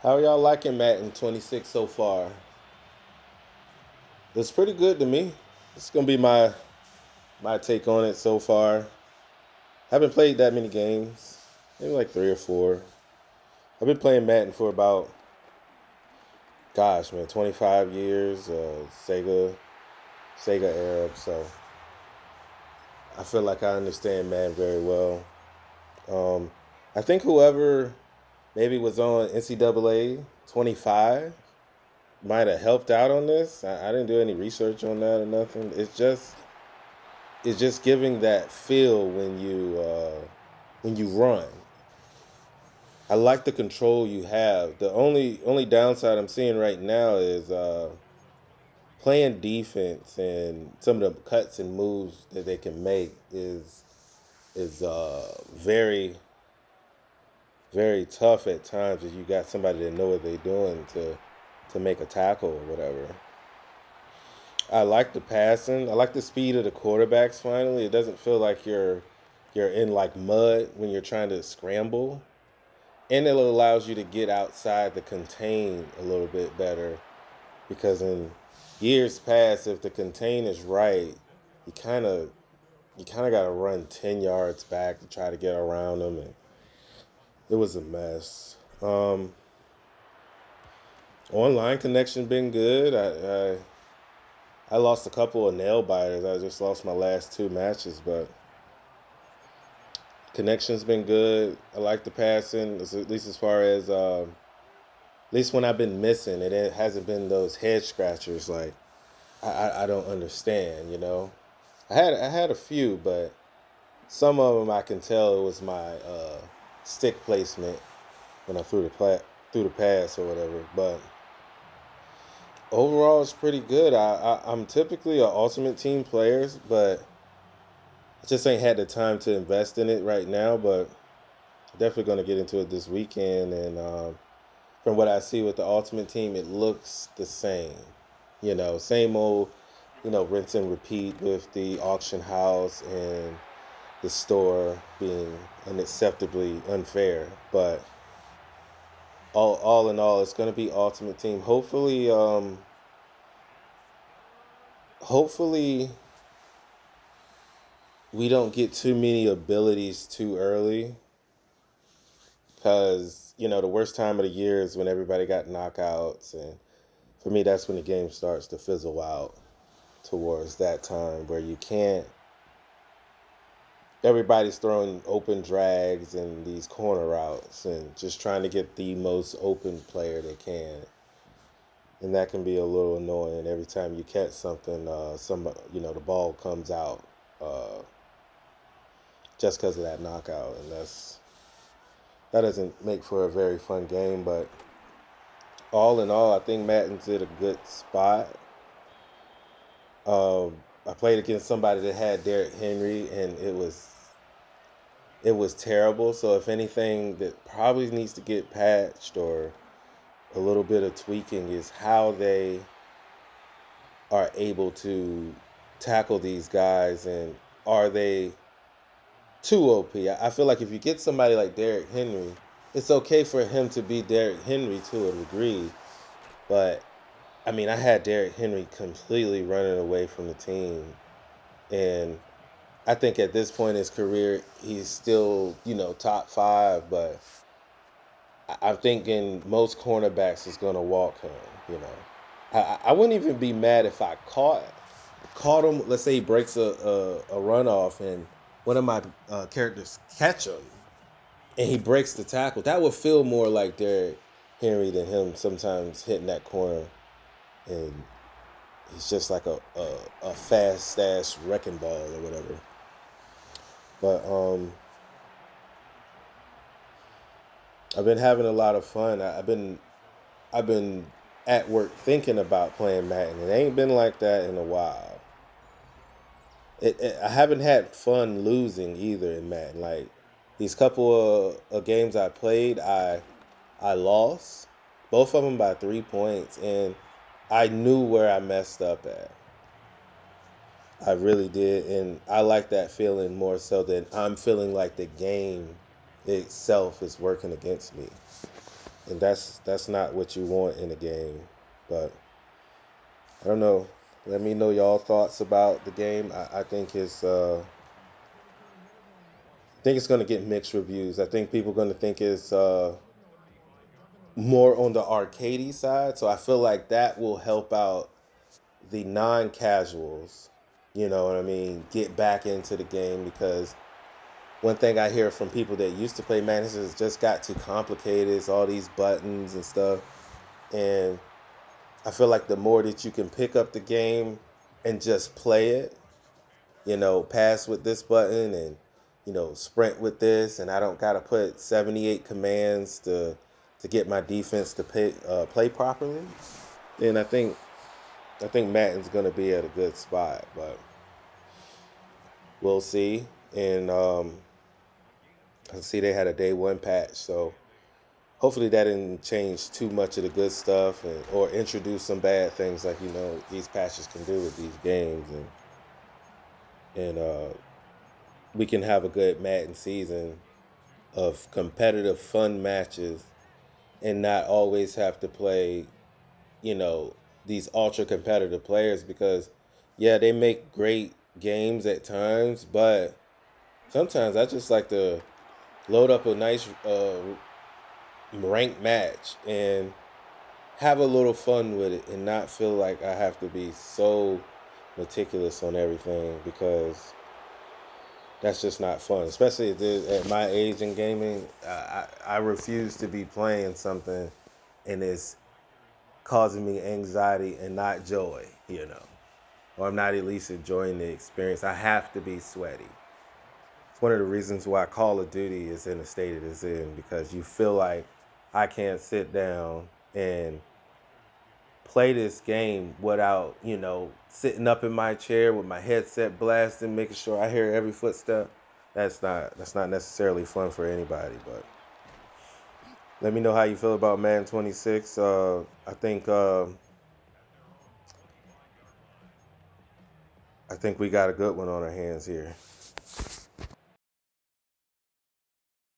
How y'all liking Madden 26 so far? It's pretty good to me. It's gonna be my take on it so far. Haven't played that many games, maybe like three or four. I've been playing Madden for about, gosh, man, 25 years. Sega era. So I feel like I understand Madden very well. Um, I think whoever maybe was on NCAA 25 might have helped out on this. I didn't do any research on that or nothing. It's just giving that feel when you run. I like the control you have. The only downside I'm seeing right now is playing defense, and some of the cuts and moves that they can make is very tough at times if you got somebody that know what they're doing to make a tackle or whatever. I like the passing. I like the speed of the quarterbacks. Finally, it doesn't feel like you're in like mud when you're trying to scramble, and it allows you to get outside the contain a little bit better. Because in years past, if the contain is right, you kind of you kind of got to run 10 yards back to try to get around them, and it was a mess. Online connection been good. I lost a couple of nail biters. I just lost my last two matches, but connection's been good. I like the passing, at least as far as at least when I've been missing, it hasn't been those head scratchers. Like I don't understand. I had a few, but some of them I can tell it was my stick placement when I threw the pass or whatever. But overall, it's pretty good. I'm typically an ultimate team player, but I just ain't had the time to invest in it right now. But definitely going to get into it this weekend. And from what I see with the Ultimate Team, it looks the same. Same old, rinse and repeat with the auction house and the store being unacceptably unfair. But all in all, it's going to be Ultimate Team. Hopefully, we don't get too many abilities too early, because the worst time of the year is when everybody got knockouts, and for me that's when the game starts to fizzle out towards that time where you can't everybody's throwing open drags and these corner routes and just trying to get the most open player they can, and that can be a little annoying every time you catch something. The ball comes out uh, just because of that knockout, and that doesn't make for a very fun game. But all in all, I think Madden's at a good spot. I played against somebody that had Derrick Henry, and it was terrible. So if anything that probably needs to get patched or a little bit of tweaking is how they are able to tackle these guys, and are they too OP? I feel like if you get somebody like Derrick Henry, it's okay for him to be Derrick Henry to a degree, but I mean, I had Derrick Henry completely running away from the team, and I think at this point in his career, he's still, top five, but I'm thinking most cornerbacks is going to walk him, you know. I wouldn't even be mad if I caught him. Let's say he breaks a runoff and one of my characters catch him and he breaks the tackle. That would feel more like Derrick Henry than him sometimes hitting that corner, and he's just like a fast ass wrecking ball or whatever. But I've been having a lot of fun. I've been at work thinking about playing Madden. It ain't been like that in a while. I haven't had fun losing either in Madden. Like these couple of games I played, I lost both of them by 3 points, and I knew where I messed up at. I really did, and I like that feeling more so than I'm feeling like the game itself is working against me. and that's not what you want in a game. But I don't know. Let me know y'all thoughts about the game. I think it's going to get mixed reviews. I think people are going to think it's more on the arcadey side. So I feel like that will help out the non-casuals. You know what I mean? Get back into the game because one thing I hear from people that used to play Madden is it just got too complicated. It's all these buttons and stuff. And I feel like the more that you can pick up the game and just play it, pass with this button and, sprint with this, and I don't got to put 78 commands to get my defense to play properly, then I think Madden's going to be at a good spot, but we'll see. And I see they had a day one patch, so hopefully that didn't change too much of the good stuff or introduce some bad things like these patches can do with these games, and we can have a good Madden season of competitive fun matches and not always have to play you know these ultra competitive players because yeah, they make great games at times, but sometimes I just like to load up a nice ranked match and have a little fun with it and not feel like I have to be so meticulous on everything because that's just not fun. Especially at my age in gaming, I refuse to be playing something and it's causing me anxiety and not joy, or I'm not at least enjoying the experience. I have to be sweaty. It's one of the reasons why Call of Duty is in the state it is in because you feel like I can't sit down and play this game without, sitting up in my chair with my headset blasting, making sure I hear every footstep. That's not necessarily fun for anybody. But let me know how you feel about Madden 26. I think we got a good one on our hands here.